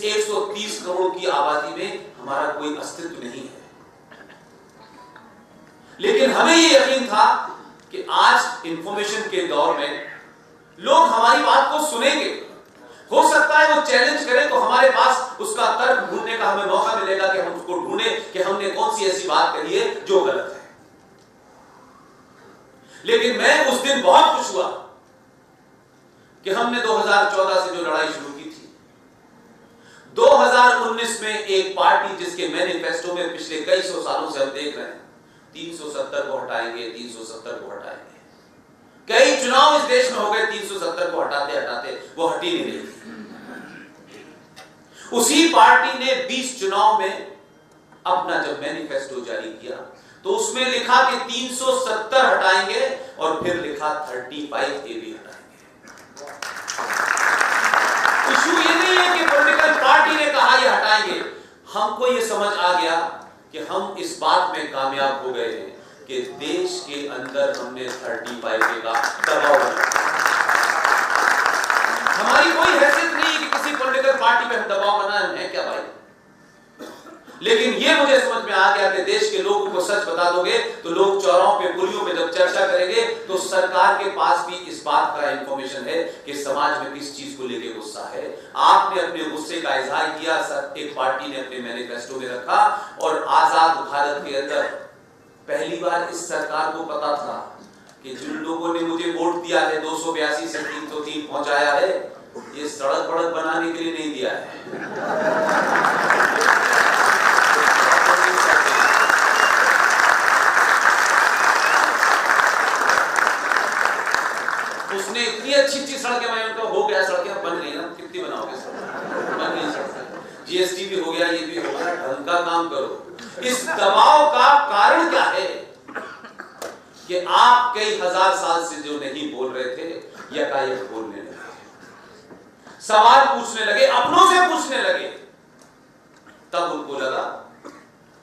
130 करोड़ की आबादी में हमारा कोई अस्तित्व नहीं है, लेकिन हमें यह यकीन था कि आज इंफॉर्मेशन के दौर में लोग हमारी बात को सुनेंगे। हो सकता है वो चैलेंज करें तो हमारे पास उसका तर्क ढूंढने का हमें मौका मिलेगा कि हम उसको ढूंढें कि हमने कौन सी ऐसी बात कही है जो गलत है। लेकिन मैं उस दिन बहुत खुश हुआ कि हमने 2014 से जो लड़ाई शुरू की थी, 2019 में एक पार्टी जिसके मैनिफेस्टो में पिछले कई सौ सालों से हम देख रहे हैं 370 को हटाएंगे, 370 को हटाएंगे। कई चुनाव इस देश में हो गए 370 को हटाते हटाते वो हटी नहीं रही थी। उसी पार्टी ने 20 चुनाव में अपना जब मैनिफेस्टो जारी किया तो उसमें लिखा कि 370 हटाएंगे और फिर लिखा 35A भी हटाएंगे। इशू ये नहीं है कि पॉलिटिकल पार्टी ने कहा ये हटाएंगे। हमको ये समझ आ गया कि हम इस बात में कामयाब हो गए हैं कि देश के अंदर हमने 35A का दबाव बनाया। हमारी कोई हैसियत नहीं है कि किसी पॉलिटिकल पार्टी पे हम दबाव बनाए हैं क्या भाई, लेकिन ये मुझे समझ में आ गया कि देश के लोगों को सच बता दोगे तो लोग चौराहों पे पुलियों पे जब चर्चा करेंगे तो सरकार के पास भी इस बात का इंफॉर्मेशन है कि समाज में किस चीज को लेकर गुस्सा है। आपने अपने गुस्से का इजहार किया, एक पार्टी ने अपने मैनिफेस्टो में रखा और आजाद भारत के अंदर पहली बार इस सरकार को पता था कि जिन लोगों ने मुझे वोट दिया है 282 से 303 पहुंचाया है, ये सड़क बड़क बनाने के लिए नहीं दिया है। उसने इतनी अच्छी अच्छी सड़कें बनाई, उनका हो गया, सड़कें बन गई ना, कितनी बनाओगे सड़कें, बन गई सड़कें, जीएसटी भी हो गया, ये भी हो गया, ढंग का काम करो। इस दबाव का कारण क्या है कि आप कई हजार साल से जो नहीं बोल रहे थे यकायक बोलने लगे, सवाल पूछने लगे, अपनों से पूछने लगे, तब उनको लगा।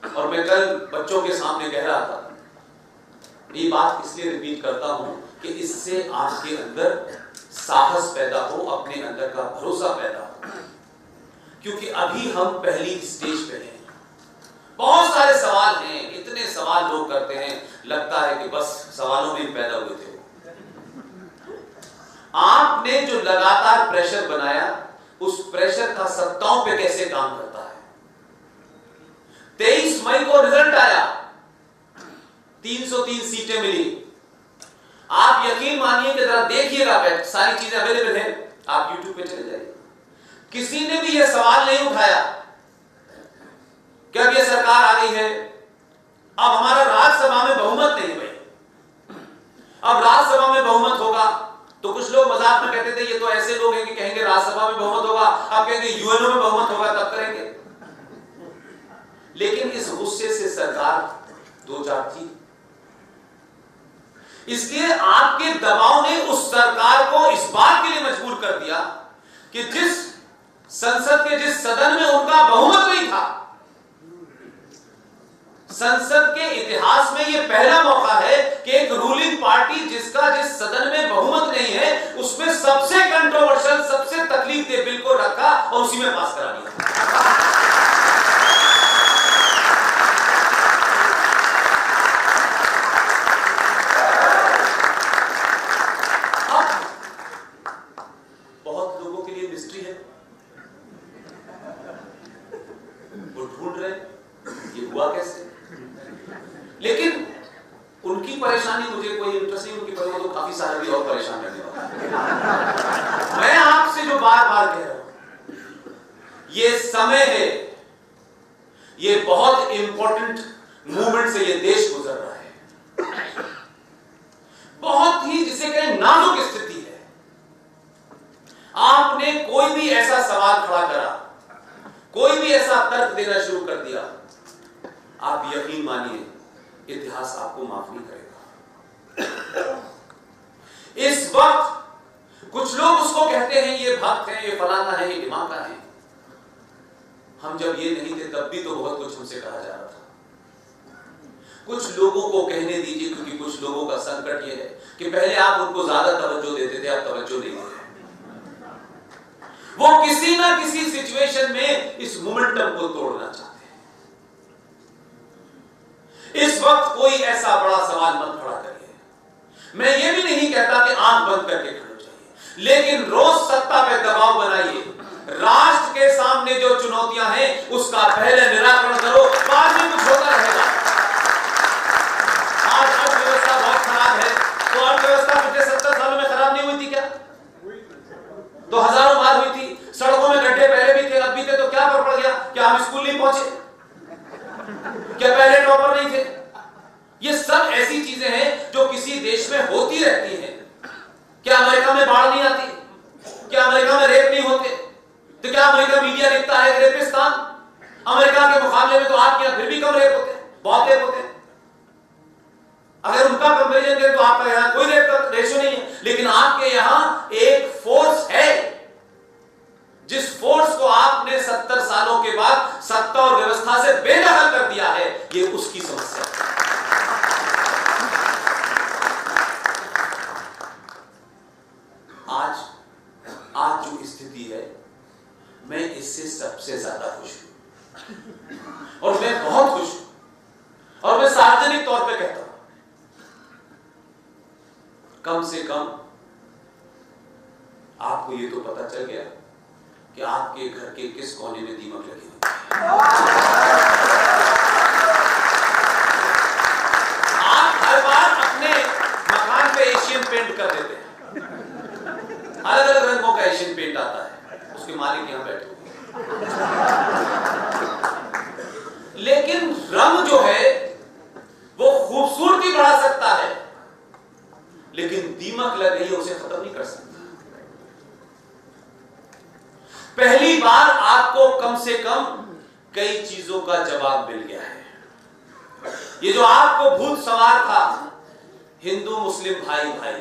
और मैं कल बच्चों के सामने कह रहा था, ये बात इसलिए रिपीट करता हूं कि इससे आपके अंदर साहस पैदा हो, अपने अंदर का भरोसा पैदा हो, क्योंकि अभी हम पहली स्टेज पे हैं। बहुत सारे सवाल हैं, इतने सवाल लोग करते हैं, लगता है कि बस सवालों में पैदा हुए थे। आपने जो लगातार प्रेशर बनाया, उस प्रेशर का सत्ताओं पे कैसे काम करता है। 23 मई को रिजल्ट आया, 303 सीटें मिली। आप यकीन मानिए कि जरा देखिएगा, सारी चीजें अवेलेबल हैं, आप YouTube पे चले जाइए। किसी ने भी यह सवाल नहीं उठाया कि अब यह सरकार आ गई है, अब हमारा राज्यसभा में बहुमत नहीं है भाई, अब राज्यसभा में बहुमत होगा। तो कुछ लोग मजाक में कहते थे ये तो ऐसे लोग हैं कि कहेंगे राज्यसभा में बहुमत होगा, अब कहेंगे यूएनओ में बहुमत होगा, तब करेंगे। लेकिन इस गुस्से से सरकार दो चार थी, इसलिए आपके दबाव ने उस सरकार को इस बात के लिए मजबूर कर दिया कि जिस संसद के जिस सदन में उनका बहुमत नहीं था, संसद के इतिहास में यह पहला मौका है कि एक रूलिंग पार्टी जिसका जिस सदन में बहुमत नहीं है, उसमें सबसे कंट्रोवर्शियल, सबसे तकलीफ दे बिल को रखा और उसी में पास करा दिया। लेकिन उनकी परेशानी मुझे कोई इंटरेस्ट नहीं, उनकी परेशानी तो काफी सारे भी और परेशान रहने वाले। मैं आपसे जो बार बार कह रहा हूं, ये समय है, ये बहुत इंपॉर्टेंट मूवमेंट से ये देश गुजर रहा है, बहुत ही जिसे कहें नाजुक स्थिति है। आपने कोई भी ऐसा सवाल खड़ा करा, कोई भी ऐसा तर्क देना शुरू कर दिया, आप यकीन मानिए इतिहास आपको माफ नहीं करेगा। इस वक्त कुछ लोग उसको कहते हैं ये भक्त है, ये फलाना है, ये दिमाग का है। हम जब ये नहीं थे तब भी तो बहुत कुछ हमसे कहा जा रहा था। कुछ लोगों को कहने दीजिए, क्योंकि कुछ लोगों का संकट ये है कि पहले आप उनको ज्यादा तवज्जो देते थे, अब तवज्जो नहीं देते। वो किसी ना किसी सिचुएशन में इस मोमेंटम को तोड़ना चाहते हैं। इस वक्त कोई ऐसा बड़ा सवाल मत खड़ा करिए। मैं ये भी नहीं कहता कि आंख बंद करके खड़े हो जाइए, लेकिन रोज सत्ता पे दबाव बनाइए। राष्ट्र के सामने जो चुनौतियां हैं उसका पहले निराकरण करो, बाद में कुछ होता रहेगा। आज अर्थव्यवस्था बहुत खराब है, तो अर्थव्यवस्था पिछले 70 सालों में खराब नहीं हुई थी क्या? तो हजारों बार हुई थी। सड़कों में गड्ढे पहले भी थे, अब भी थे, तो क्या फर्क पड़ गया? क्या हम स्कूल नहीं पहुंचे? क्या पहले टॉपर नहीं थे? ये सब ऐसी चीजें हैं जो किसी देश में होती रहती हैं। क्या अमेरिका में बाढ़ नहीं आती? क्या अमेरिका में रेप नहीं होते? तो क्या अमेरिका मीडिया लिखता है रेपिस्तान? अमेरिका के मुकाबले में तो आपके यहां फिर भी कम रेप होते हैं, बहुत रेप होते हैं। अगर उनका कंपैरिजन करें तो आपका यहां कोई रेप का रेशो नहीं है, लेकिन आपके यहां एक फोर्स है, जिस फोर्स को आपने 70 सालों के बाद सत्ता और व्यवस्था से बेदखल कर दिया है, ये उसकी समस्या है। आज जो स्थिति है, मैं इससे सबसे ज्यादा खुश हूं, और मैं बहुत खुश हूं, और मैं सार्वजनिक तौर पे कहता हूं, कम से कम आपको ये तो पता चल गया कि आपके घर के किस कोने में दीमक लगी हुई है। आप हर बार अपने मकान पे एशियन पेंट कर देते हैं, अलग अलग रंगों का एशियन पेंट आता है, उसके मालिक यहां बैठे हुए। लेकिन रंग जो है वो खूबसूरती बढ़ा सकता है, लेकिन दीमक लग रही है उसे खत्म नहीं कर सकता। पहली बार आपको कम से कम कई चीजों का जवाब मिल गया है। ये जो आपको भूत सवार था, हिंदू मुस्लिम भाई भाई,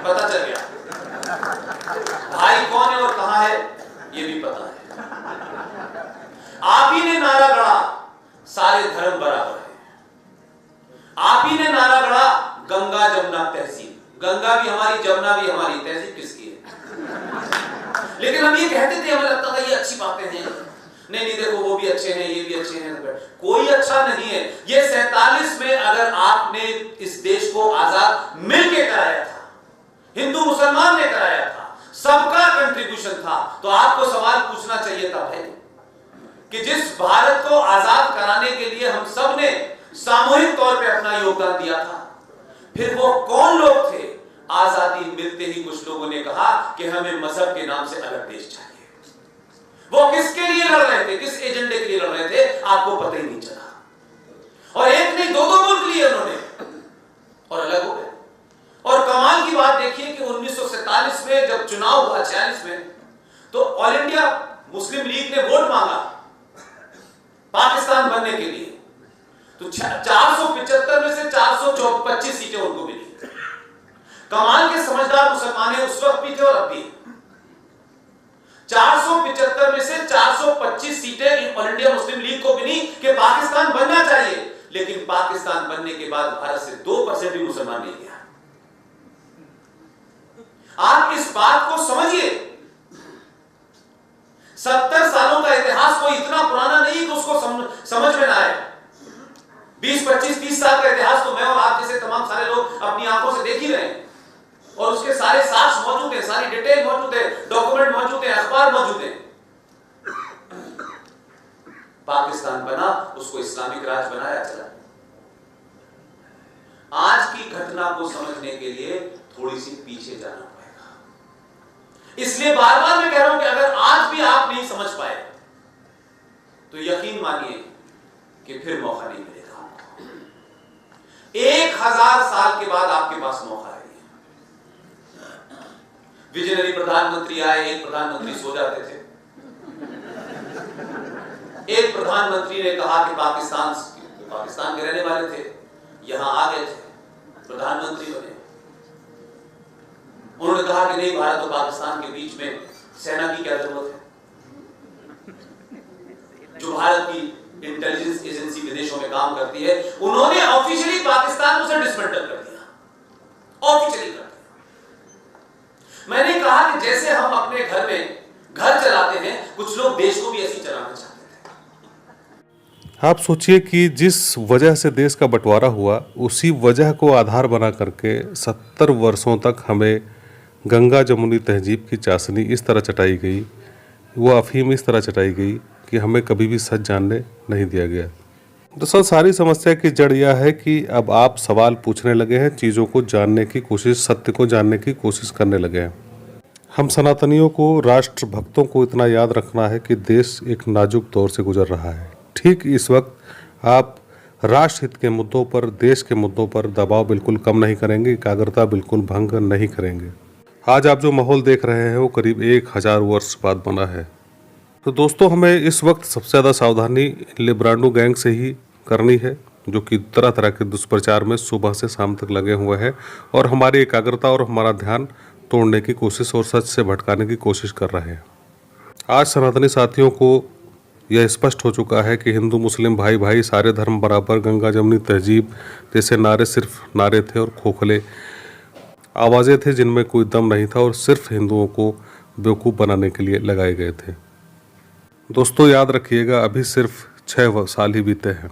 पता चल गया। भाई कौन है और कहां है ये भी पता है। आप ही ने नारा गढ़ा सारे धर्म बराबर है। आप ही ने नारा गढ़ा गंगा जमुना तहसीब, गंगा भी हमारी जमुना भी हमारी, तहसीब किसकी है? लेकिन हम ये कहते थे, हमें लगता था ये अच्छी बातें हैं, नहीं देखो वो भी अच्छे हैं, ये भी अच्छे हैं। कोई अच्छा नहीं है। ये 47 में अगर आपने इस देश को आजाद मिलके कराया था, हिंदू मुसलमान ने कराया था, सबका कंट्रीब्यूशन था, तो आपको सवाल पूछना चाहिए था भाई कि जिस भारत को आजाद कराने के लिए हम सब ने सामूहिक तौर पे अपना योगदान दिया था, फिर वो कौन लोग थे? आजादी मिलते ही कुछ लोगों ने कहा कि हमें मजहब के नाम से अलग देश चाहिए। वो किसके लिए लड़ रहे थे, किस एजेंडे के लिए लड़ रहे थे, आपको पता ही नहीं चला। और एक नहीं दो मुल्क लिए उन्होंने और अलग हो गए। और कमाल की बात देखिए कि 1947 में जब चुनाव हुआ 46 में, तो ऑल इंडिया मुस्लिम लीग ने वोट मांगा पाकिस्तान बनने के लिए, तो 475 में से 425 सीटें उनको मिली। कमाल के समझदार मुसलमान उस वक्त भी थे और अब भी। 475 में से 425 सीटें ऑल इंडिया मुस्लिम लीग को मिली कि पाकिस्तान बनना चाहिए, लेकिन पाकिस्तान बनने के बाद भारत से 2% भी मुसलमान नहीं गया। आप इस बात को समझिए। 70 सालों का इतिहास कोई इतना पुराना नहीं कि उसको समझ में ना आए। 20, 25, 30 साल का इतिहास तो मैं और आप जैसे तमाम सारे लोग अपनी आंखों से देख ही रहे हैं, और उसके सारे साक्ष्य मौजूद हैं, सारी डिटेल मौजूद है, डॉक्यूमेंट मौजूद है, अखबार मौजूद है। पाकिस्तान बना, उसको इस्लामिक राज्य बनाया चला। आज की घटना को समझने के लिए थोड़ी सी पीछे जाना पड़ेगा। इसलिए बार बार मैं कह रहा हूं कि अगर आज भी आप नहीं समझ पाए तो यकीन मानिए कि फिर मौका नहीं मिलेगा आपको। 1000 साल के बाद आपके पास मौका है। विजनरी प्रधानमंत्री आए, एक प्रधानमंत्री सो जाते थे। एक प्रधानमंत्री ने कहा कि पाकिस्तान के रहने वाले थे, यहां आ गए थे, प्रधानमंत्री बने। उन्होंने कहा कि नहीं, भारत और पाकिस्तान के बीच में सेना की क्या जरूरत है। जो भारत की इंटेलिजेंस एजेंसी विदेशों में काम करती है, उन्होंने ऑफिशियली पाकिस्तान को डिसमेंटल कर दिया, ऑफिशियली कर दिया। मैंने कहा कि जैसे हम अपने लोग देश को भी ऐसे ही चलाना चाहते थे। आप सोचिए कि जिस वजह से देश का बंटवारा हुआ, उसी वजह को आधार बना करके 70 वर्षों तक हमें गंगा जमुनी तहजीब की चाशनी इस तरह चटाई गई, वो अफीम इस तरह चटाई गई कि हमें कभी भी सच जानने नहीं दिया गया। दरअसल सारी समस्या की जड़ यह है कि अब आप सवाल पूछने लगे हैं, चीज़ों को जानने की कोशिश, सत्य को जानने की कोशिश करने लगे हैं। हम सनातनियों को, राष्ट्र भक्तों को इतना याद रखना है कि देश एक नाजुक दौर से गुजर रहा है। ठीक इस वक्त आप राष्ट्र हित के मुद्दों पर, देश के मुद्दों पर दबाव बिल्कुल कम नहीं करेंगे, एकाग्रता बिल्कुल भंग नहीं करेंगे। आज आप जो माहौल देख रहे हैं वो करीब 1000 वर्ष बाद बना है। तो दोस्तों, हमें इस वक्त सबसे ज़्यादा सावधानी लिब्रांडो गैंग से ही करनी है, जो कि तरह तरह के दुष्प्रचार में सुबह से शाम तक लगे हुए हैं और हमारी एकाग्रता और हमारा ध्यान तोड़ने की कोशिश और सच से भटकाने की कोशिश कर रहे हैं। आज सनातनी साथियों को यह स्पष्ट हो चुका है कि हिंदू मुस्लिम भाई भाई, सारे धर्म बराबर, गंगा जमुनी तहजीब जैसे नारे सिर्फ नारे थे और खोखले आवाज़ें थे जिनमें कोई दम नहीं था और सिर्फ हिंदुओं को बेवकूफ़ बनाने के लिए लगाए गए थे। दोस्तों, याद रखिएगा, अभी सिर्फ 6 साल ही बीते हैं।